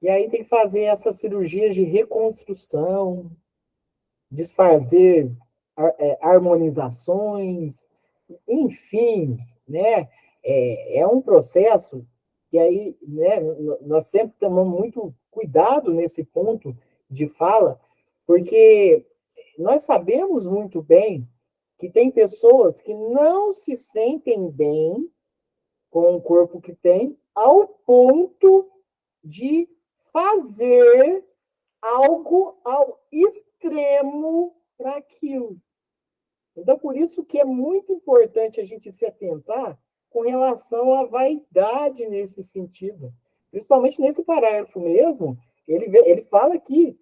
Speaker 1: E aí tem que fazer essas cirurgias de reconstrução, desfazer harmonizações, enfim, né, é um processo que aí, né, nós sempre tomamos muito cuidado nesse ponto de fala, porque nós sabemos muito bem que tem pessoas que não se sentem bem com o corpo que tem, ao ponto de fazer algo ao extremo para aquilo. Então, por isso que é muito importante a gente se atentar com relação à vaidade nesse sentido. Principalmente nesse parágrafo mesmo, ele fala que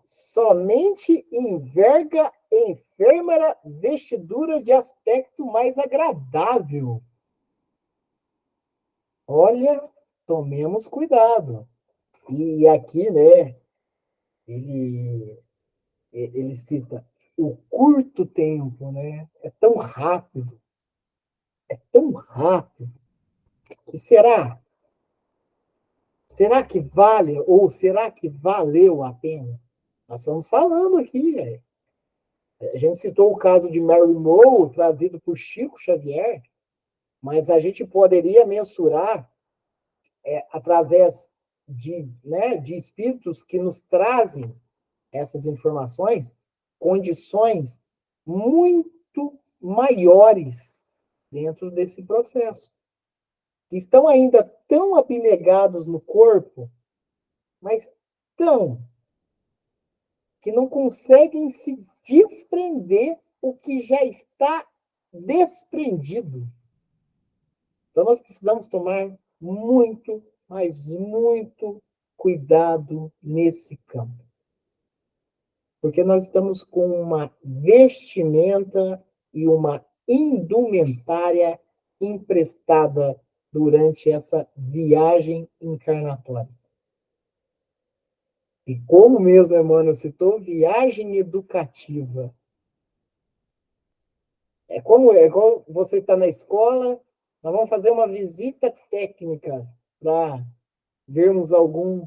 Speaker 1: somente enverga enferma vestidura de aspecto mais agradável. Olha, tomemos cuidado. E aqui, né, ele cita o curto tempo, né? É tão rápido, que será? Será que vale, ou será que valeu a pena? Nós estamos falando aqui, velho. A gente citou o caso de Mary Monroe, trazido por Chico Xavier, mas a gente poderia mensurar, através de espíritos que nos trazem essas informações, condições muito maiores dentro desse processo. Que estão ainda tão abnegados no corpo, mas tão, que não conseguem se desprender o que já está desprendido. Então nós precisamos tomar muito, mas muito cuidado nesse campo. Porque nós estamos com uma vestimenta e uma indumentária emprestada durante essa viagem encarnatória. E como mesmo Emmanuel citou, viagem educativa. É como você está na escola, nós vamos fazer uma visita técnica para vermos algum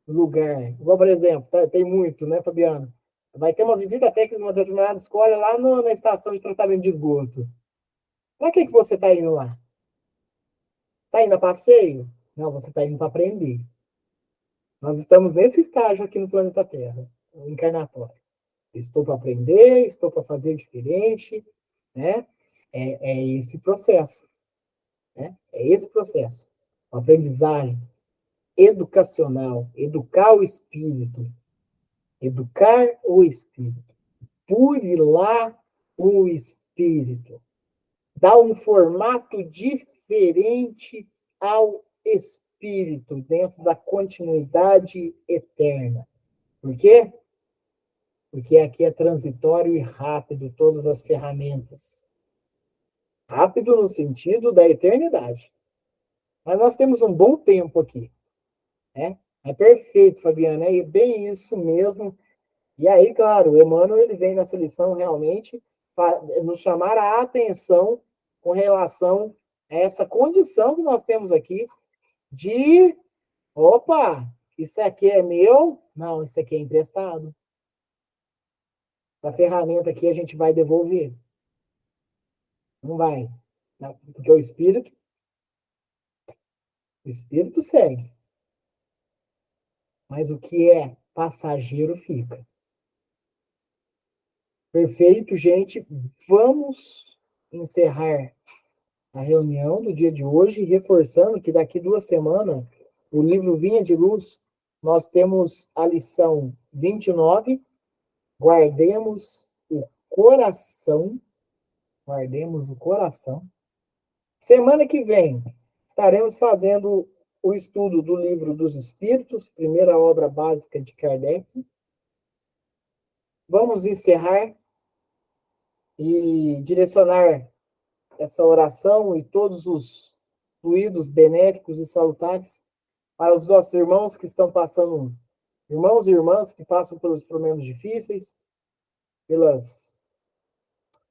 Speaker 1: lugar. Igual, por exemplo, tem muito, né, Fabiano? Vai ter uma visita técnica de uma determinada escola lá na estação de tratamento de esgoto. Para que você está indo lá? Está indo a passeio? Não, você está indo para aprender. Nós estamos nesse estágio aqui no planeta Terra, encarnatório. Estou para aprender, estou para fazer diferente, né? É esse processo, né? É esse processo. A aprendizagem educacional, educar o espírito, purilar o espírito, dar um formato diferente ao espírito dentro da continuidade eterna. Por quê? Porque aqui é transitório e rápido todas as ferramentas. Rápido no sentido da eternidade. Mas nós temos um bom tempo aqui, né? É perfeito, Fabiana, é bem isso mesmo. E aí, claro, o Emmanuel ele vem nessa lição realmente para nos chamar a atenção com relação a essa condição que nós temos aqui de, opa, isso aqui é meu? Não, isso aqui é emprestado. Essa ferramenta aqui a gente vai devolver. Não vai. Não, porque o espírito segue. Mas o que é passageiro fica. Perfeito, gente. Vamos encerrar a reunião do dia de hoje, reforçando que daqui 2 semanas, o livro Vinha de Luz, nós temos a lição 29, guardemos o coração. Guardemos o coração. Semana que vem, estaremos fazendo o estudo do Livro dos Espíritos, primeira obra básica de Kardec. Vamos encerrar e direcionar essa oração e todos os fluidos benéficos e salutares para os nossos irmãos que estão passando, irmãos e irmãs que passam pelos problemas difíceis, pelas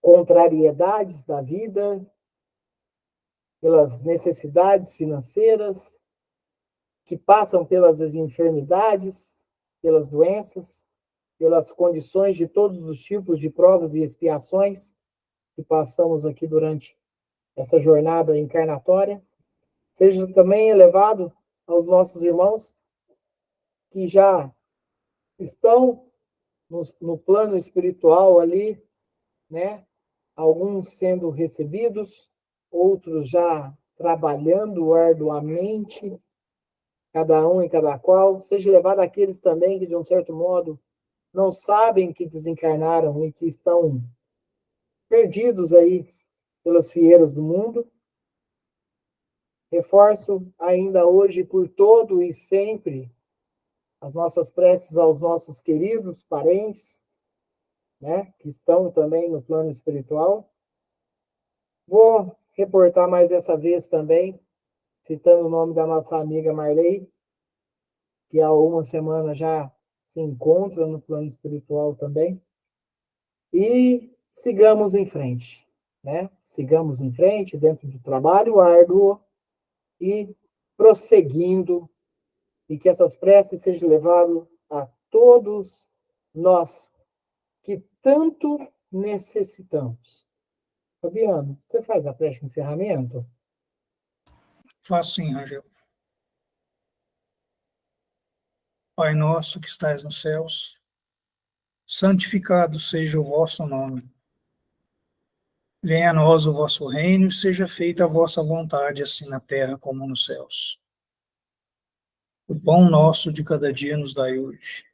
Speaker 1: contrariedades da vida, pelas necessidades financeiras, que passam pelas enfermidades, pelas doenças, pelas condições de todos os tipos de provas e expiações que passamos aqui durante essa jornada encarnatória, seja também elevado aos nossos irmãos que já estão no plano espiritual ali, né? Alguns sendo recebidos, outros já trabalhando arduamente, cada um e cada qual, seja levado àqueles também que, de um certo modo, não sabem que desencarnaram e que estão perdidos aí pelas fieiras do mundo. Reforço ainda hoje por todo e sempre as nossas preces aos nossos queridos parentes, né, que estão também no plano espiritual. Vou reportar mais dessa vez também, citando o nome da nossa amiga Marley, que há uma semana já se encontra no plano espiritual também. E sigamos em frente, né? Sigamos em frente dentro do trabalho árduo e prosseguindo, e que essas preces sejam levadas a todos nós que tanto necessitamos. Fabiano, você faz a prece de encerramento?
Speaker 3: Faço sim, Rangel. Pai nosso que estais nos céus, santificado seja o vosso nome. Venha a nós o vosso reino e seja feita a vossa vontade, assim na terra como nos céus. O pão nosso de cada dia nos dai hoje.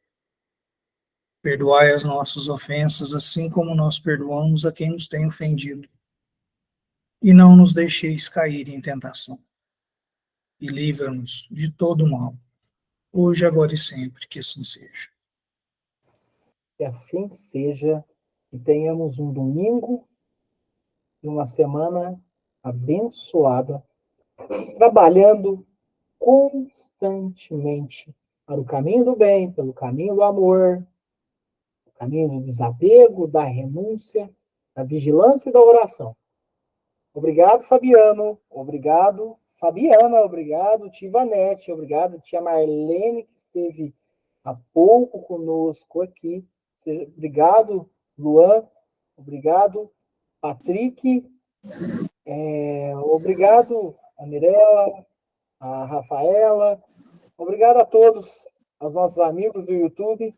Speaker 3: Perdoai as nossas ofensas, assim como nós perdoamos a quem nos tem ofendido. E não nos deixeis cair em tentação. E livra-nos de todo mal, hoje, agora e sempre, que assim seja.
Speaker 1: Que assim seja, que tenhamos um domingo e uma semana abençoada, trabalhando constantemente para o caminho do bem, pelo caminho do amor, o caminho do desapego, da renúncia, da vigilância e da oração. Obrigado, Fabiano. Obrigado, Fabiana. Obrigado, Tivanete. Obrigado, tia Marlene, que esteve há pouco conosco aqui. Obrigado, Luan. Obrigado, Patrick. Obrigado, a Mirella, a Rafaela. Obrigado a todos, aos nossos amigos do YouTube.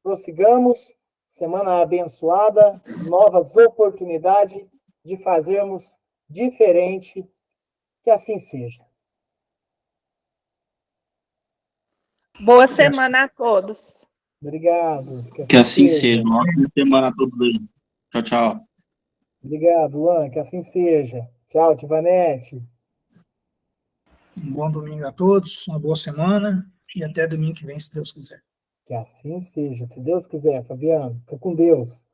Speaker 1: Prossigamos, semana abençoada, novas oportunidades de fazermos diferente, que assim seja.
Speaker 4: Boa semana a todos.
Speaker 1: Obrigado.
Speaker 5: Que assim seja. Uma ótima semana a todos aí. Tchau, tchau.
Speaker 1: Obrigado, Luan, que assim seja. Tchau, Tivanete.
Speaker 3: Um bom domingo a todos, uma boa semana e até domingo que vem, se Deus quiser.
Speaker 1: Que assim seja, se Deus quiser, Fabiano. Fica com Deus.